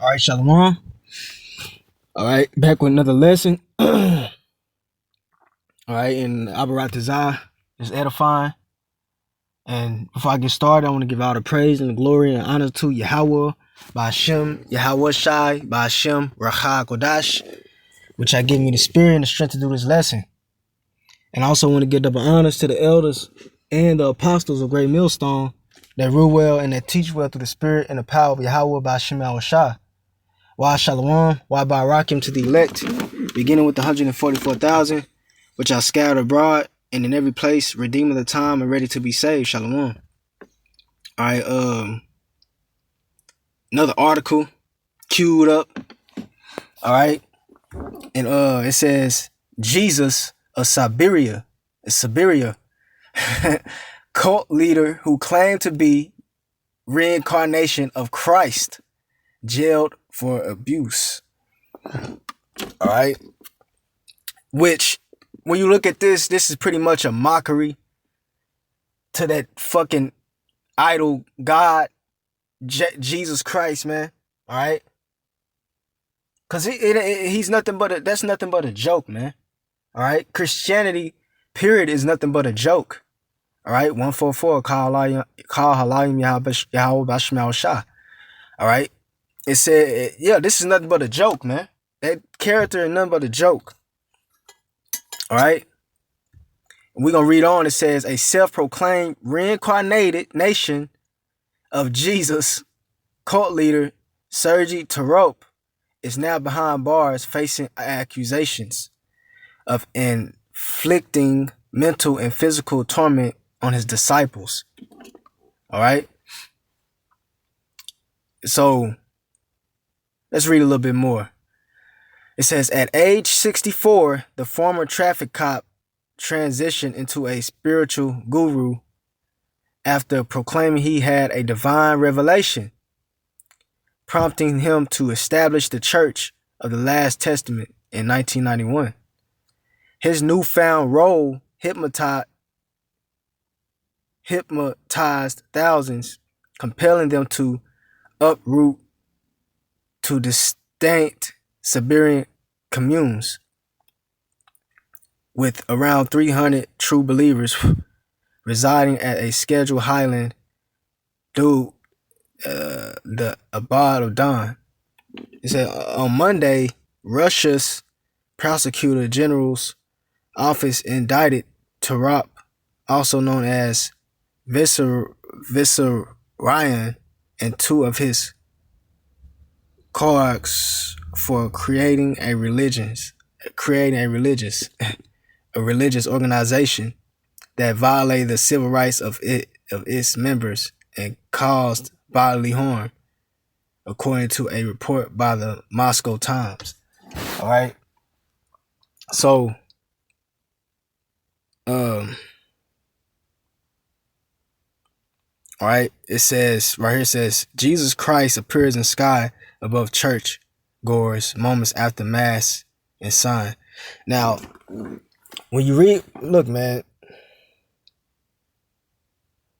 All right, Shalom. All right, back with another lesson. All right, and Abaratazah is edifying. And before I get started, I want to give all the praise and the glory and honor to Yahweh, Ba'ashem, Yahweh Shai, Ba'ashem, Racha Kodash, which I give me the spirit and the strength to do this lesson. And I also want to give double honors to the elders and the apostles of Great Millstone that rule well and that teach well through the spirit and the power of Yahweh, Ba'ashem, Yahweh Shai. Why Shalom, why Barakim to the elect, beginning with the 144,000, which are scattered abroad and in every place, redeeming the time and ready to be saved. Shalom. All right, another article queued up. All right, and it says Jesus of Siberia, cult leader who claimed to be reincarnation of Christ, jailed for abuse. All right, which when you look at this is pretty much a mockery to that fucking idol God, Jesus Christ, man. All right, cause he's nothing but that's nothing but a joke, man. All right, Christianity, period, is nothing but a joke. All right, 144, call halayim Yahweh Bashmal Shah. All right, it said, yeah, this is nothing but a joke, man. That character is nothing but a joke. All right, we're going to read on. It says, a self-proclaimed reincarnated nation of Jesus cult leader Sergei Torop is now behind bars facing accusations of inflicting mental and physical torment on his disciples. All right, so let's read a little bit more. It says, at age 64, the former traffic cop transitioned into a spiritual guru after proclaiming he had a divine revelation, prompting him to establish the Church of the Last Testament in 1991. His newfound role hypnotized thousands, compelling them to uproot to distinct Siberian communes with around 300 true believers residing at a scheduled highland through the Abad of Don. It said on Monday, Russia's prosecutor general's office indicted Torop, also known as Vissarionon, and two of his colleagues for creating a religious organization that violated the civil rights of its members and caused bodily harm, according to a report by the Moscow Times. All right, so all right, it says right here, it says Jesus Christ appears in sky above church goers moments after mass and sign. Now, when you read, look, man,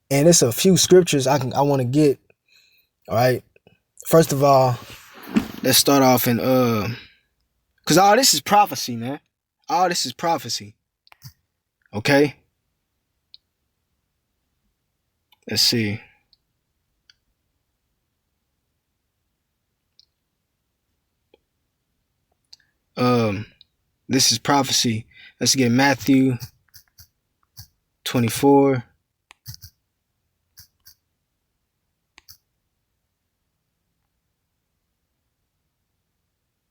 and it's a few scriptures I want to get. All right, first of all, let's start off in because all this is prophecy, man. All this is prophecy. Okay, let's see. This is prophecy. Let's get Matthew 24.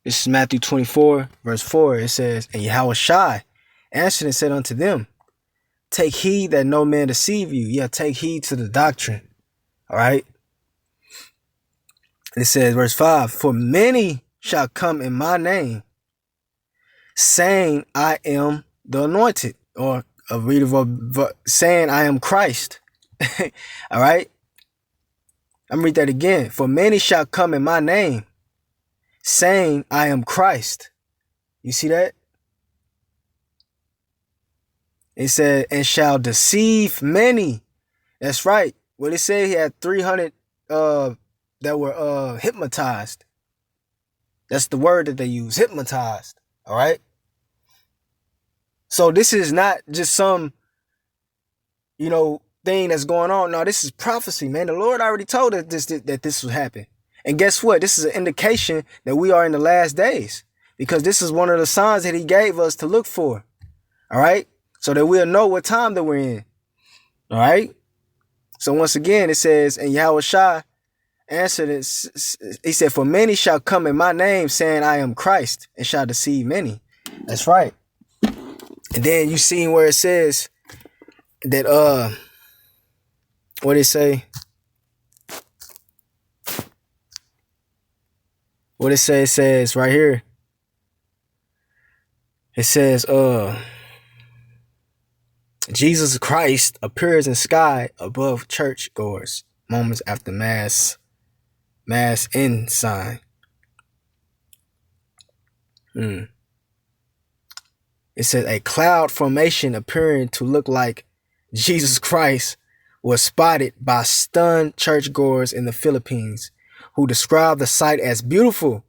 This is Matthew 24, verse 4. It says, and Yahweh Shai answered and said unto them, take heed that no man deceive you. Yeah, take heed to the doctrine. All right. It says, verse 5, for many shall come in my name, saying I am the anointed, or a reader of saying I am Christ. All right. I'm read that again. For many shall come in my name, saying I am Christ. You see that? It said, and shall deceive many. That's right. What it said, he had 300 that were hypnotized. That's the word that they use, hypnotized. All right. So this is not just some, thing that's going on. No, this is prophecy, man. The Lord already told us that this would happen. And guess what? This is an indication that we are in the last days, because this is one of the signs that he gave us to look for. All right. So that we'll know what time that we're in. All right. So once again, it says, and Yahushua answered it. He said, for many shall come in my name saying I am Christ, and shall deceive many. That's right. And then you see where it says that, what did it say? What it says right here. It says, Jesus Christ appears in sky above church goers moments after mass end sign. It says a cloud formation appearing to look like Jesus Christ was spotted by stunned churchgoers in the Philippines, who described the sight as beautiful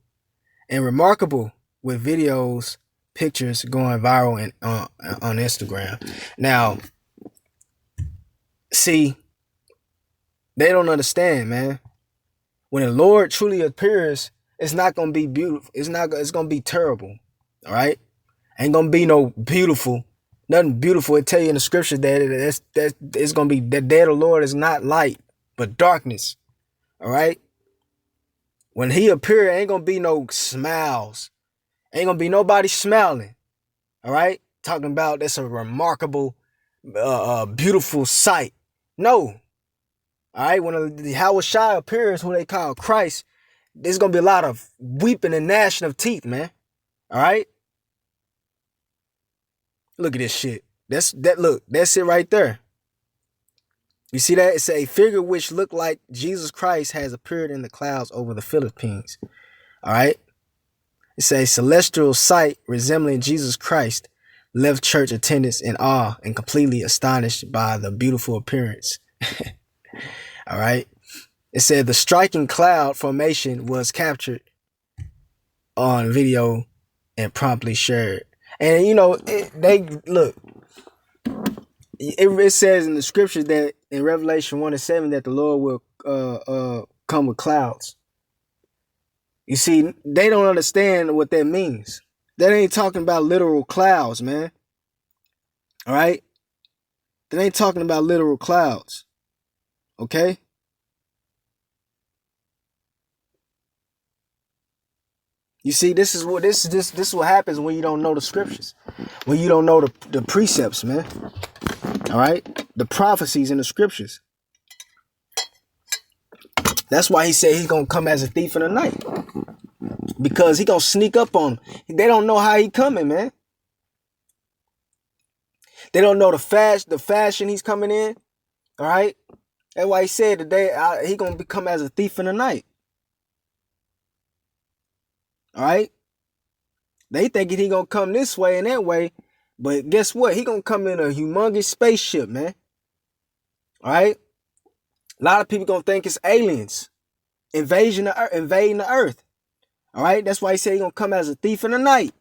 and remarkable, with videos, pictures going viral on Instagram. Now, see, they don't understand, man. When the Lord truly appears, it's not gonna be beautiful. It's gonna be terrible. All right, ain't gonna be no beautiful, nothing beautiful. It tell you in the scriptures that it's gonna be the day of the Lord is not light but darkness. All right. When he appear, ain't gonna be no smiles. Ain't gonna be nobody smiling. All right. Talking about that's a remarkable, beautiful sight. No. All right. When the Yahushua appears, who they call Christ, there's gonna be a lot of weeping and gnashing of teeth, man. All right. Look at this shit. Look, that's it right there. You see that? It's a figure which looked like Jesus Christ has appeared in the clouds over the Philippines. All right. It's a celestial sight resembling Jesus Christ left church attendants in awe and completely astonished by the beautiful appearance. All right. It said the striking cloud formation was captured on video and promptly shared. And it says in the scripture that in Revelation 1:7 that the Lord will come with clouds. You see, they don't understand what that means. That ain't talking about literal clouds, man. All right? That ain't talking about literal clouds. Okay? You see, this is what happens when you don't know the scriptures. When you don't know the precepts, man. All right? The prophecies in the scriptures. That's why he said he's going to come as a thief in the night. Because he going to sneak up on them. They don't know how he coming, man. They don't know the fashion he's coming in. All right? That's why he said today he going to come as a thief in the night. All right? They thinking he going to come this way and that way. But guess what? He going to come in a humongous spaceship, man. All right? A lot of people going to think it's aliens invading the earth. All right? That's why he said he going to come as a thief in the night.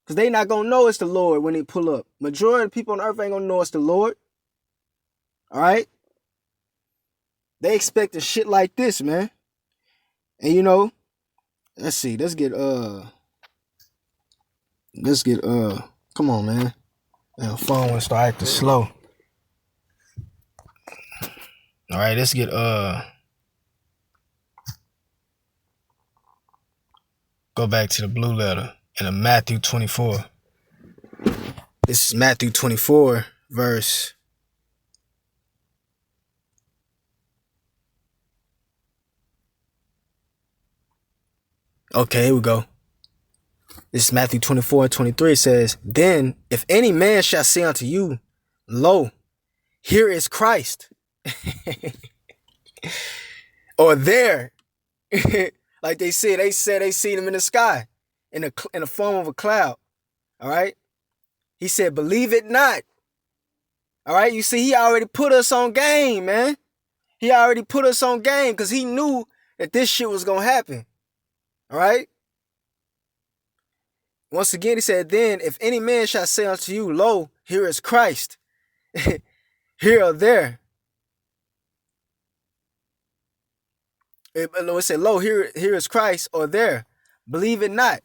Because they not going to know it's the Lord when they pull up. Majority of the people on earth ain't going to know it's the Lord. All right? They expecting shit like this, man. And let's see. Let's get come on, man. Phone wants to start acting slow. All right, let's get go back to the blue letter in Matthew 24. This is Matthew 24, verse. Okay, here we go. This is Matthew 24:23. It says, then if any man shall say unto you, lo, here is Christ. Or there. Like they said they seen him in the sky in the form of a cloud. All right. He said, believe it not. All right. You see, he already put us on game, man. He already put us on game because he knew that this shit was going to happen. All right. Once again, he said, then if any man shall say unto you, lo, here is Christ, here or there. It said, lo, here is Christ or there. Believe it not.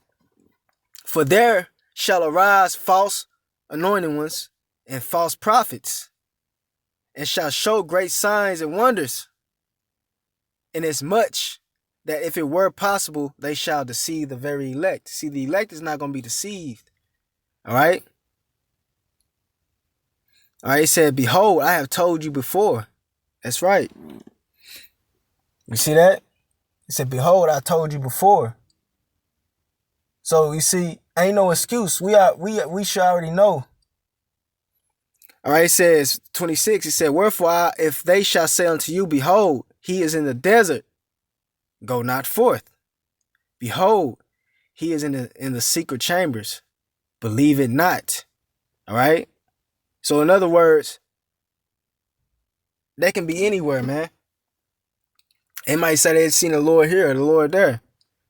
For there shall arise false anointing ones and false prophets, and shall show great signs and wonders, inasmuch that if it were possible, they shall deceive the very elect. See, the elect is not going to be deceived. All right. All right. He said, behold, I have told you before. That's right. You see that? He said, behold, I told you before. So you see, ain't no excuse. We should already know. All right. It says 26. It said, wherefore, if they shall say unto you, behold, he is in the desert, go not forth. Behold, he is in the secret chambers. Believe it not. All right. So in other words, they can be anywhere, man. They might say they've seen the Lord here or the Lord there.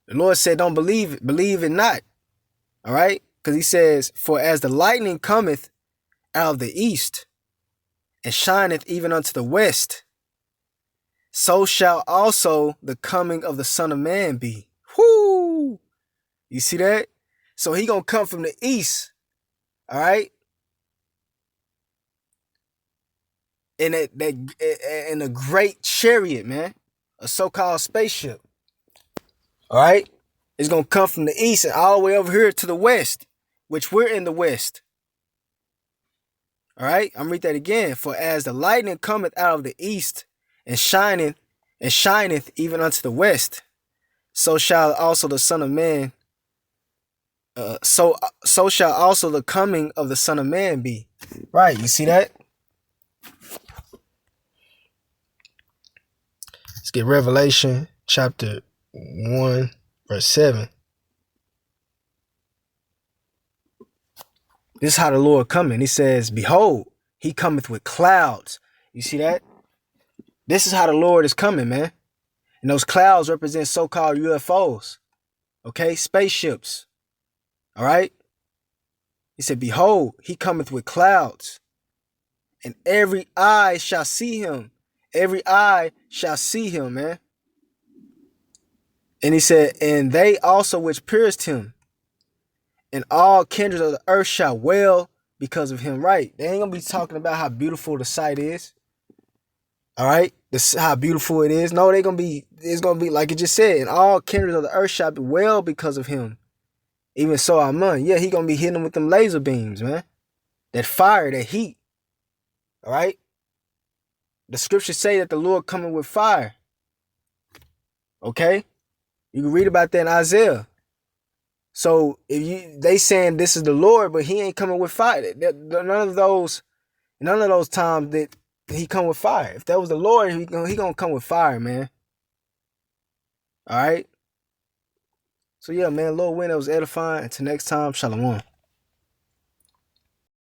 The Lord said, don't believe it. Believe it not. All right. Because he says, for as the lightning cometh out of the east and shineth even unto the west, so shall also the coming of the Son of Man be. Whoo! You see that? So he gonna come from the east. All right. In a great chariot, man. A so-called spaceship. All right. It's gonna come from the east and all the way over here to the west, which we're in the west. All right. I'm read that again. For as the lightning cometh out of the east and shineth even unto the west, so shall also the Son of Man. So shall also the coming of the Son of Man be. Right. You see that? Let's get Revelation chapter 1, verse 7. This is how the Lord coming. He says, behold, he cometh with clouds. You see that? This is how the Lord is coming, man. And those clouds represent so-called UFOs. Okay? Spaceships. All right? He said, behold, he cometh with clouds. And every eye shall see him. Every eye shall see him, man. And he said, and they also which pierced him, and all kindreds of the earth shall wail because of him. Right. They ain't going to be talking about how beautiful the sight is. All right. This how beautiful it is. No, it's going to be like it just said, and all kindreds of the earth shall wail because of him. Even so, Amen. Yeah, he going to be hitting them with them laser beams, man. That fire, that heat. All right. The scriptures say that the Lord coming with fire. Okay. You can read about that in Isaiah. So if they saying this is the Lord, but he ain't coming with fire. None of those times that he come with fire. If that was the Lord, he gonna come with fire, man. All right. So yeah, man, Lord willing, it was edifying. Until next time, shalom.